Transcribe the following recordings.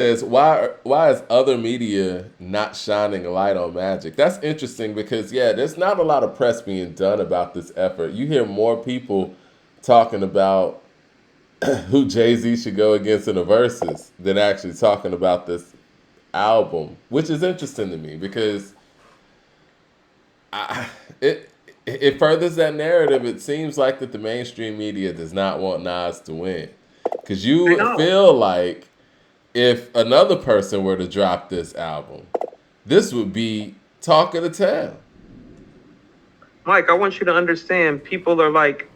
Is why is other media not shining a light on Magic? That's interesting because yeah, there's not a lot of press being done about this effort. You hear more people talking about who Jay-Z should go against in the verses than actually talking about this album, which is interesting to me because I, it furthers that narrative. It seems like that the mainstream media does not want Nas to win because you They would don't. feel like if another person were to drop this album, this would be talk of the town. Mike, I want you to understand people are like,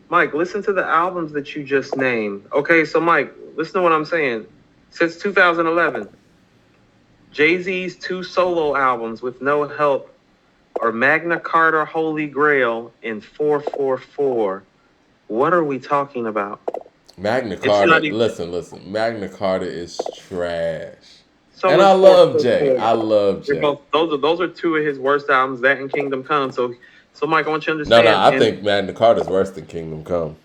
Mike, listen to the albums that you just named. Okay, so Mike, listen to what I'm saying. Since 2011, Jay-Z's two solo albums with no help are Magna Carta Holy Grail and 444. What are we talking about? Magna It's not Carta, even listen. Magna Carta is trash, so and is I love Jay. 444. I love They're Jay. both those are two of his worst albums, that and Kingdom Come. So Mike, I want you to No, understand. I And think Magna Carta is worse than Kingdom Come.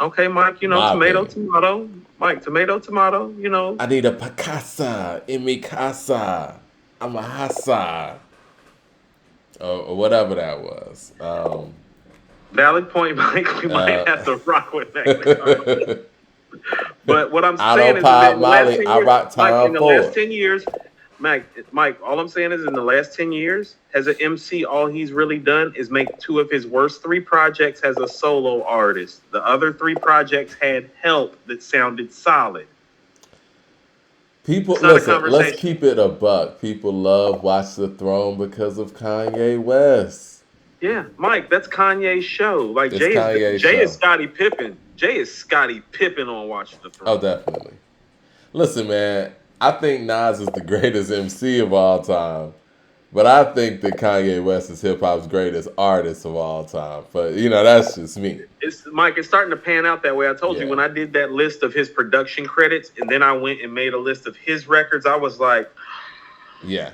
okay, Mike, My tomato, opinion. tomato. Mike, tomato, tomato, I need a Picasa in mi casa. I'm a hasa. Or whatever that was. Valid point, Mike. We might have Uh, to rock with Magna Carta. But what I'm saying is that Autopilot in the last Molly, 10 I years, rock Mike, in time the last forward. 10 years, Mike, all I'm saying is in the last 10 years, as an MC, all he's really done is make two of his worst three projects as a solo artist. The other three projects had help that sounded solid. People, It's not a listen, let's conversation. keep it a buck. People love Watch the Throne because of Kanye West. Yeah, Mike, that's Kanye's show. Like It's Kanye's Jay is show. Scottie Pippen. Jay is Scottie Pippen on Watch the Oh, Throne. definitely. Listen, man, I think Nas is the greatest MC of all time. But I think that Kanye West is hip hop's greatest artist of all time. But, that's just me. It's Mike, it's starting to pan out that way. I told you Yeah. when I did that list of his production credits and then I went and made a list of his records, I was like, Yeah.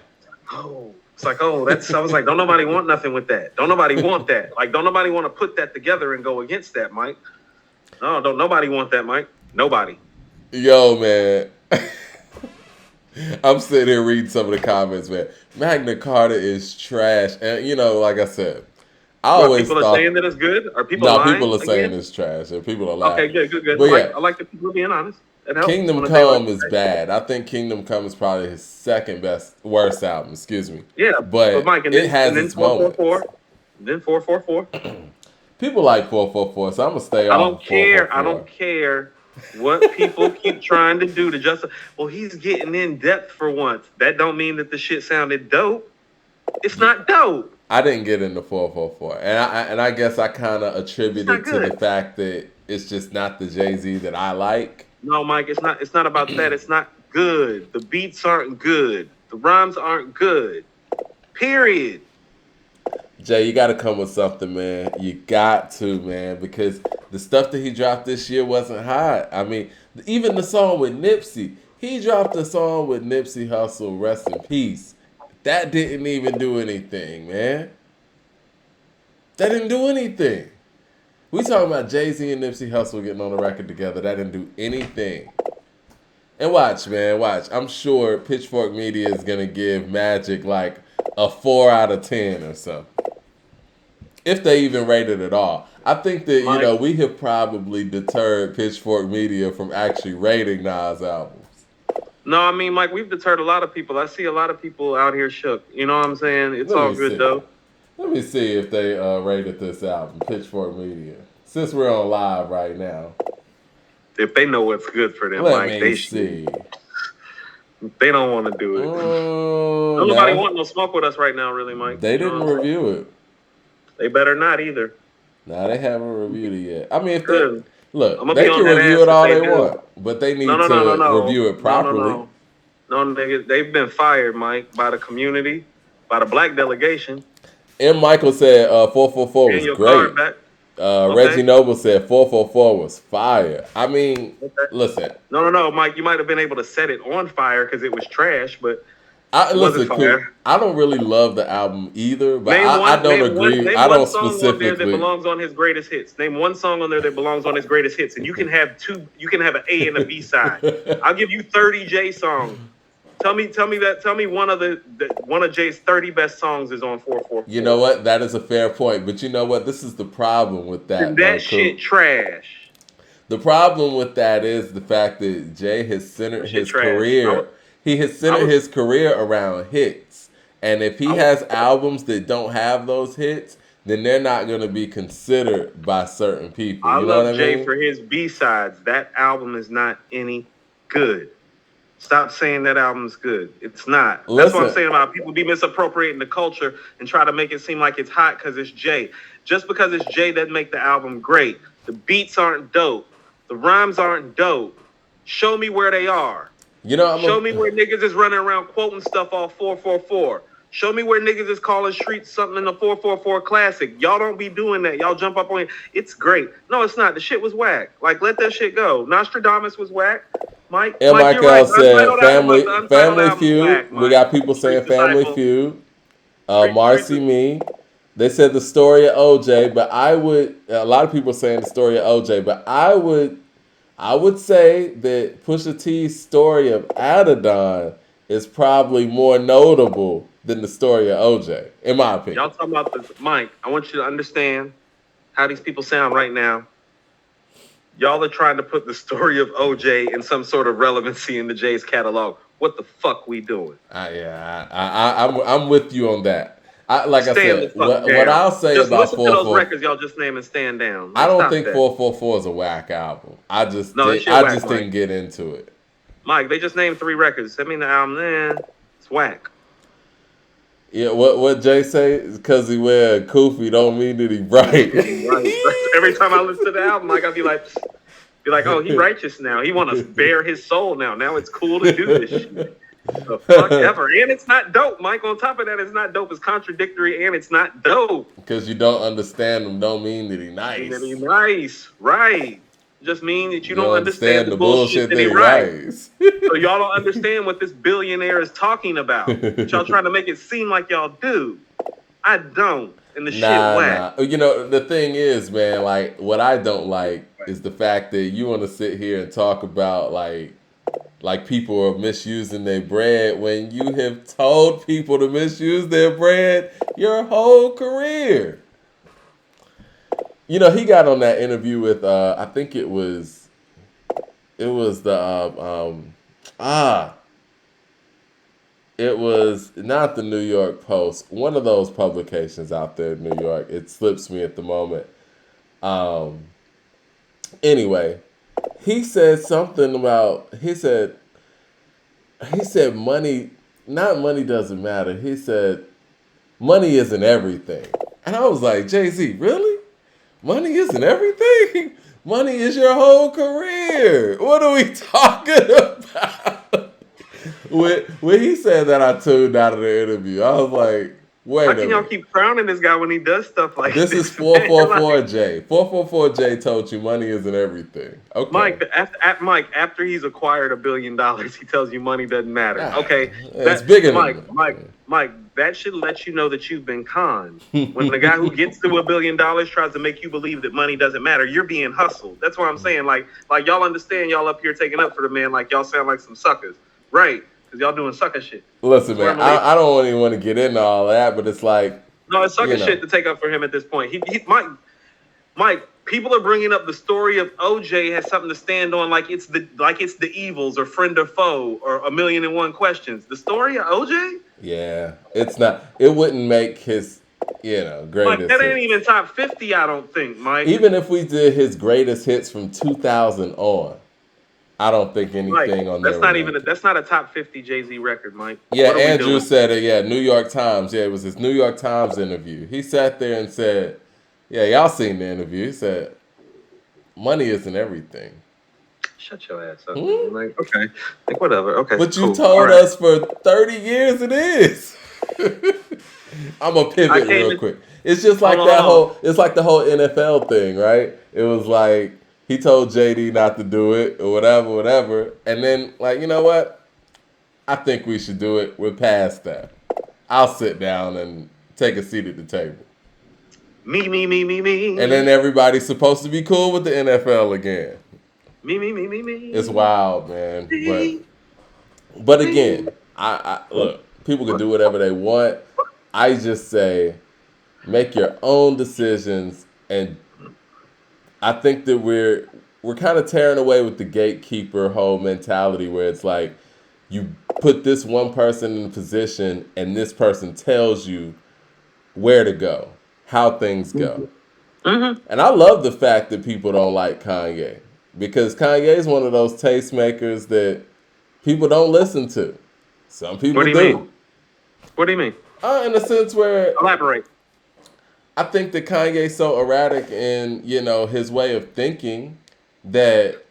oh, it's like, oh, that's I was like, don't nobody want nothing with that. Don't nobody want that. Like, don't nobody want to put that together and go against that, Mike. No, don't nobody want that, Mike. Nobody. Yo, man. I'm sitting here reading some of the comments, man. Magna Carta is trash. And, like I said, I What always people are saying thought, that it's good? Are people no, lying people are saying again? it's trash and people are Okay, laughing. good, good, good. But yeah, I like the people being honest. It helps Kingdom on a day like Come is today. bad. I think Kingdom Come is probably his second best, worst album, excuse me. Yeah, but But Mike, it has and then its four four moments. four, then 444. People like 444, so I'm going to stay I off don't of care. I 444. don't care what people keep trying to do to justify. Well, he's getting in depth for once. That don't mean that the shit sounded dope. It's not dope. I didn't get into 444. And I guess I kind of It's attribute not it to the good. fact that it's just not the Jay-Z that I like. No, Mike, it's not. It's not about that. It's not good. The beats aren't good. The rhymes aren't good. Period. Jay, you got to come with something, man. You got to, man, because the stuff that he dropped this year wasn't hot. I mean, even the song with Nipsey, he dropped a song with Nipsey Hussle, rest in peace. That didn't even do anything, man. That didn't do anything. We talking about Jay-Z and Nipsey Hussle getting on the record together. That didn't do anything. And watch, man, watch. I'm sure Pitchfork Media is going to give Magic like a 4 out of 10 or something. If they even rate it at all. I think that, Mike, we have probably deterred Pitchfork Media from actually rating Nas albums. no, I mean, Mike, we've deterred a lot of people. I see a lot of people out here shook. You know what I'm saying? It's Let all me good see. though. Let me see if they rated this album, Pitchfork Media. Since we're on live right now. If they know what's good for them, Let Mike, me they should. see. They don't want to do it. Oh, Don't nobody no. want no smoke with us right now, really, Mike. They You know didn't what I'm saying? review it. They better not either. Nah, they haven't reviewed it yet. I mean, if they Good. I'm look, gonna be they on can that review ass it if all they they do. want, but they No, need no, no, no, to no, review it no, no, properly. no. No, they've been fired, Mike, by the community, by the black delegation. M. Michael said 444 Getting was your card great. back. Reggie Okay. Noble said 444 was fire. I mean, Okay. listen, No, no, no, Mike. You might have been able to set it on fire because it was trash, but It wasn't Listen, Coop. fire. I don't really love the album either, but Name I one. don't Name one. agree. Name I one don't song on there that specifically. belongs on his greatest hits. Name one song on there that belongs on his greatest hits, and you can have two. You can have an A and a B side. I'll give you 30 J songs. Tell me one of one of Jay's 30 best songs is on 444. You know what? That is a fair point, but you know what? This is the problem with that, And though, that shit Coop. trash. The problem with that is the fact that Jay has centered That shit his trash. career. He has centered his career around hits, and if he has albums that don't have those hits, then they're not going to be considered by certain people. I You know what I love Jay mean? for his B-sides. That album is not any good. Stop saying that album's good. It's not. That's what I'm Listen. saying about people be misappropriating the culture and try to make it seem like it's hot because it's Jay. Just because it's Jay doesn't make the album great. The beats aren't dope. The rhymes aren't dope. Show me where they are. You know, Show me where niggas is running around quoting stuff off 444. Show me where niggas is calling streets something in the 444 classic. Y'all don't be doing that. Y'all jump up on it. It's great. No, it's not. The shit was whack. Like, let that shit go. Nostradamus was whack. Mike, M. Mike, you're Michael right. said Family Untitled Feud. whack, We got people Street saying Family Disciple. Feud. Street- Marcy Me. They said the story of OJ, but a lot of people are saying the story of OJ, but I would say that Pusha T's story of Adidon is probably more notable than the story of OJ, in my opinion. Y'all talking about this, Mike? I want you to understand how these people sound right now. Y'all are trying to put the story of OJ in some sort of relevancy in the Jay's catalog. What the fuck we doing? I'm with you on that. Like Stand I said, the fuck what down. I'll say just about listen to those 444, records y'all just named and stand down. I don't Stop think that. 444 is a whack album. I just No, that shit whack, didn't Mike. get into it. Mike, they just named 3 records. Send me the album, it's whack. Yeah, what Jay say? Because he wear a kufi don't mean that he right. Right. Every time I listen to the album, like, I'll be like, oh, he righteous now. He want to bare his soul now. Now it's cool to do this shit. The fuck ever. And it's not dope, Mike. On top of that, it's not dope. It's contradictory and it's not dope. Because you don't understand him don't mean that he nice. That he nice, right. Just mean that you don't understand the bullshit that he they writes. writes. So y'all don't understand what this billionaire is talking about. Y'all trying to make it seem like y'all do. I don't. And the shit whack. You know, the thing is, man, like, what I don't like is the fact that you want to sit here and talk about, like people are misusing their bread when you have told people to misuse their bread your whole career. You know, he got on that interview with I think it was the it was not the New York Post, one of those publications out there in New York. It slips me at the moment. Anyway, he said something about he said money doesn't matter. He said money isn't everything. And I was like, Jay-Z, really? Money isn't everything? Money is your whole career. What are we talking about? When he said that, I tuned out of the interview. I was like, wait a minute. How can y'all keep crowning this guy when he does stuff like this? This is 444J. 444J told you money isn't everything. Okay. Mike, after he's acquired $1 billion, he tells you money doesn't matter. Okay. It's bigger than Mike, that should let you know that you've been conned. When the guy who gets to $1 billion tries to make you believe that money doesn't matter, you're being hustled. That's what I'm saying. Like y'all understand, y'all up here taking up for the man, like y'all sound like some suckers. Right. Because y'all doing sucker shit. Listen, man, I don't even want to get into all that, but it's like... No, it's sucker shit to take up for him at this point. Mike, people are bringing up the story of O.J. has something to stand on like it's the evils or friend or foe or 1,000,001 questions. The story of O.J.? Yeah, it's not... It wouldn't make his, greatest Mike, that ain't hits. even top 50, I don't think, Mike. Even if we did his greatest hits from 2000 on, I don't think anything on there. That's not a top 50 Jay-Z record, Mike. Yeah, Andrew said it. Yeah, New York Times. Yeah, it was his New York Times interview. He sat there and said, "Yeah, y'all seen the interview." He said, "Money isn't everything." Shut your ass up. Like, okay, like whatever. Okay, but cool. you told us for 30 years it is. I'm gonna pivot real quick. It's just like It's like the whole NFL thing, right? It was like. He told JD not to do it or whatever. And then, like, you know what? I think we should do it. We're past that. I'll sit down and take a seat at the table. And then Me. everybody's supposed to be cool with the NFL again. Me. It's wild, man. Me. But again, I look, people can do whatever they want. I just say make your own decisions, and I think that we're kind of tearing away with the gatekeeper whole mentality where it's like you put this one person in a position and this person tells you where to go, how things go. Mm-hmm. And I love the fact that people don't like Kanye because Kanye is one of those tastemakers that people don't listen to. Some people What do you mean? What do you mean? In the sense where Elaborate. I think that Kanye's so erratic in, his way of thinking that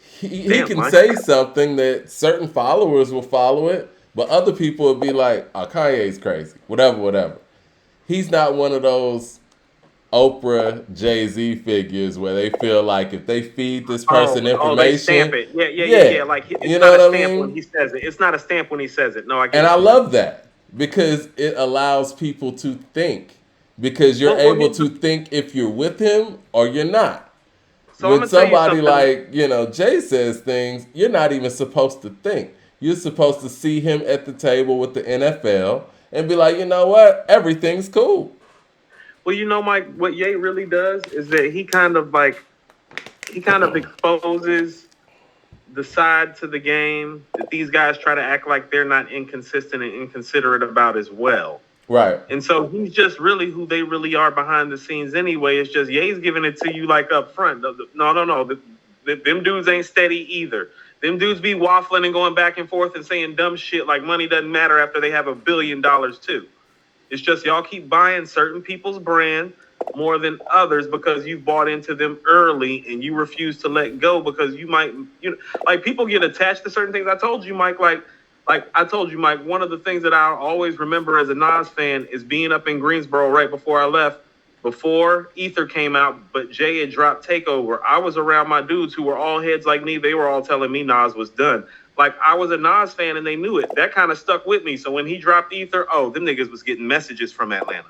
he Damn, can Mike. say something that certain followers will follow it, but other people will be like, oh, Kanye's crazy. Whatever. He's not one of those Oprah, Jay-Z figures where they feel like if they feed this person information, they stamp it. Yeah. Like it's you not know a what I stamp mean? when he says it. It's not a stamp when he says it. No, I get And it. I love that because it allows people to think. Because you're able to think if you're with him or you're not. So I'm With gonna tell you somebody something. like, Jay says things, you're not even supposed to think. You're supposed to see him at the table with the NFL and be like, you know what? Everything's cool. Well, Mike, what Ye really does is that he kind of exposes the side to the game that these guys try to act like they're not inconsistent and inconsiderate about as well. Right. And so he's just really who they really are behind the scenes anyway. It's just Ye's giving it to you like up front. No. Them dudes ain't steady either. Them dudes be waffling and going back and forth and saying dumb shit like money doesn't matter after they have $1 billion too. It's just y'all keep buying certain people's brand more than others because you bought into them early and you refuse to let go because you might, like people get attached to certain things. I told you, Mike, Mike, one of the things that I always remember as a Nas fan is being up in Greensboro right before I left, before Ether came out, but Jay had dropped Takeover. I was around my dudes who were all heads like me. They were all telling me Nas was done. Like, I was a Nas fan and they knew it. That kind of stuck with me. So when he dropped Ether, them niggas was getting messages from Atlanta.